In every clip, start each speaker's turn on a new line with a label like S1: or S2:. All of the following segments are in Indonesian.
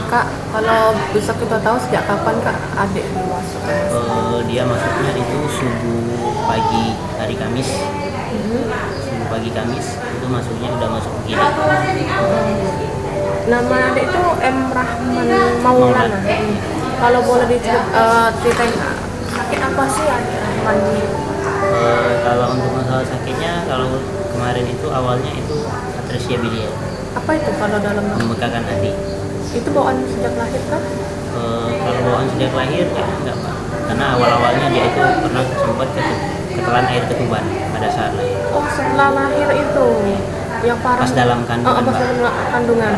S1: Kak, kalau bisa kita tahu sejak kapan Kak adik masuk?
S2: Dia masuknya itu subuh pagi hari Kamis. Subuh pagi Kamis itu masuknya udah masuk UGD.
S1: Nama adik itu M. Rahman Maulana. Kalau boleh diceritain sakit apa sih adik Rahman?
S2: Kalau untuk masalah sakitnya, kalau kemarin itu awalnya itu atresia biliar,
S1: Apa itu kalau dalam
S2: membekakan hati.
S1: itu bawaan sejak lahir kah?
S2: Kalau bawaan sejak lahir ya enggak Pak, karena awal-awalnya dia itu pernah sempat ketelan air ketuban pada saat lahir.
S1: Oh, setelah lahir itu yang parah.
S2: Pas dalam kandungan,
S1: pas
S2: Mbak.
S1: dalam kandungan.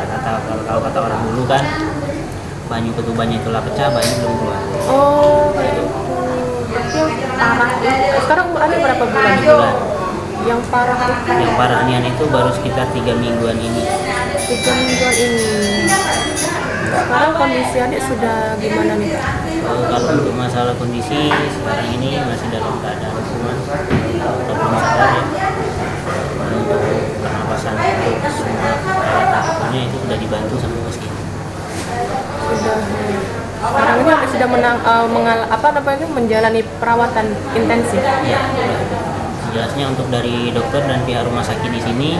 S2: Kalau kata orang dulu kan, banyu ketubannya itulah pecah, banyu belum keluar.
S1: Oh, kayak itu. Berarti yang parah. Sekarang adik berapa bulan?
S2: 7 bulan.
S1: Yang parah itu
S2: Yang parah nian itu baru sekitar 3 mingguan ini.
S1: 3 mingguan ini. Sekarang kondisi adik sudah gimana nih Kak?
S2: Kalau untuk masalah kondisi sekarang ini masih dalam keadaan kuman, belum sadar ya. Untuk pernapasan untuk semua tahapannya itu sudah dibantu sama mesin.
S1: Sudah. Sekarang ini adik sudah menjalani perawatan intensif.
S2: Ya, jelasnya untuk dari dokter dan pihak rumah sakit di sini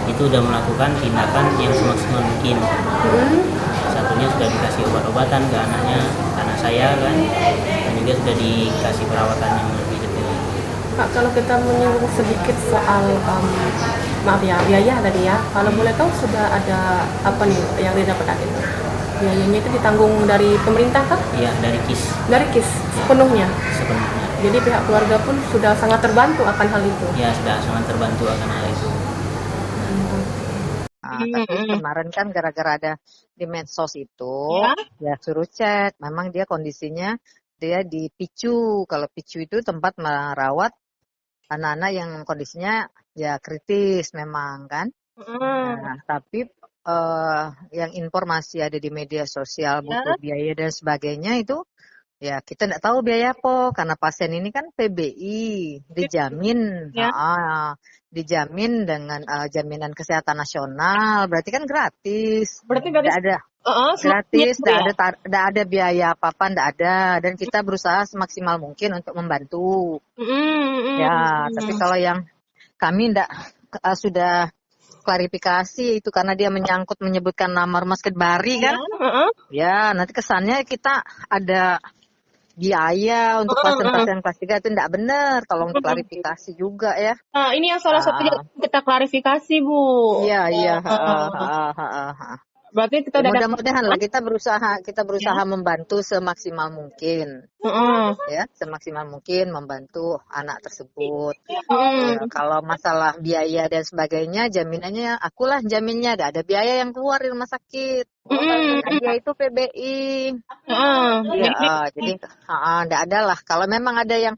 S2: itu sudah melakukan tindakan yang semaksimal mungkin. Satunya sudah dikasih obat-obatan ke anaknya, anak saya kan, dan juga sudah dikasih perawatan yang lebih detail.
S1: Kak, kalau kita menyinggung sedikit soal maaf ya, biaya tadi ya. Kalau boleh tahu sudah ada apa nih yang didapat adik? Biayanya itu ditanggung dari pemerintah kah?
S2: Iya, dari KIS
S1: Dari KIS sepenuhnya.
S2: sepenuhnya.
S1: Jadi pihak keluarga pun sudah sangat terbantu akan hal itu.
S2: Ya, sudah sangat terbantu akan hal itu.
S3: Tapi kemarin kan gara-gara ada di medsos itu, ya suruh cek. Memang dia kondisinya dia di PICU. Kalau PICU itu tempat merawat anak-anak yang kondisinya ya kritis memang kan. Nah, tapi yang informasi ada di media sosial butuh biaya dan sebagainya itu ya kita tidak tahu biaya apa karena pasien ini kan PBI dijamin, dijamin dengan jaminan kesehatan nasional, berarti kan gratis.
S1: Berarti
S3: Tidak ada gratis, tidak ada biaya apa-apa, tidak ada, dan kita berusaha semaksimal mungkin untuk membantu. Ya, tapi kalau yang kami tidak sudah klarifikasi itu karena dia menyebutkan nama rumah sakit Bari kan, ya nanti kesannya kita ada biaya untuk pasien-pasien kelas 3 itu tidak benar, tolong klarifikasi juga ya.
S1: Nah, ini yang salah satu yang kita klarifikasi Bu.
S3: Iya.
S1: Berarti kita
S3: mudah-mudahan lah kita berusaha membantu semaksimal mungkin. Ya, semaksimal mungkin membantu anak tersebut. Ya, kalau masalah biaya dan sebagainya, jaminannya akulah jaminnya, tidak ada biaya yang keluar di rumah sakit. Dia itu PBI. Jadi tidak ada lah. Kalau memang ada yang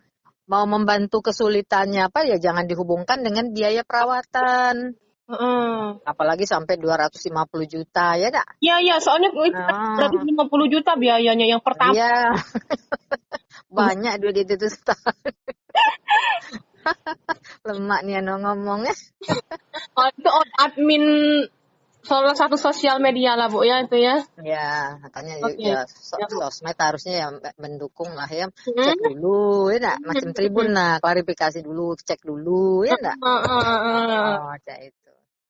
S3: mau membantu kesulitannya ya jangan dihubungkan dengan biaya perawatan. Apalagi sampai 250 juta ya enggak?
S1: Iya, soalnya itu 250 juta biayanya yang pertama.
S3: Iya. Banyak duit itu lemak nih ngomongnya.
S1: Itu admin salah satu sosial media lah Bu ya itu ya.
S3: Ya, makanya sosmed harusnya ya mendukung lah ya. Cek dulu ya enggak? Macam Tribun lah, klarifikasi dulu, cek dulu ya enggak? Cek itu.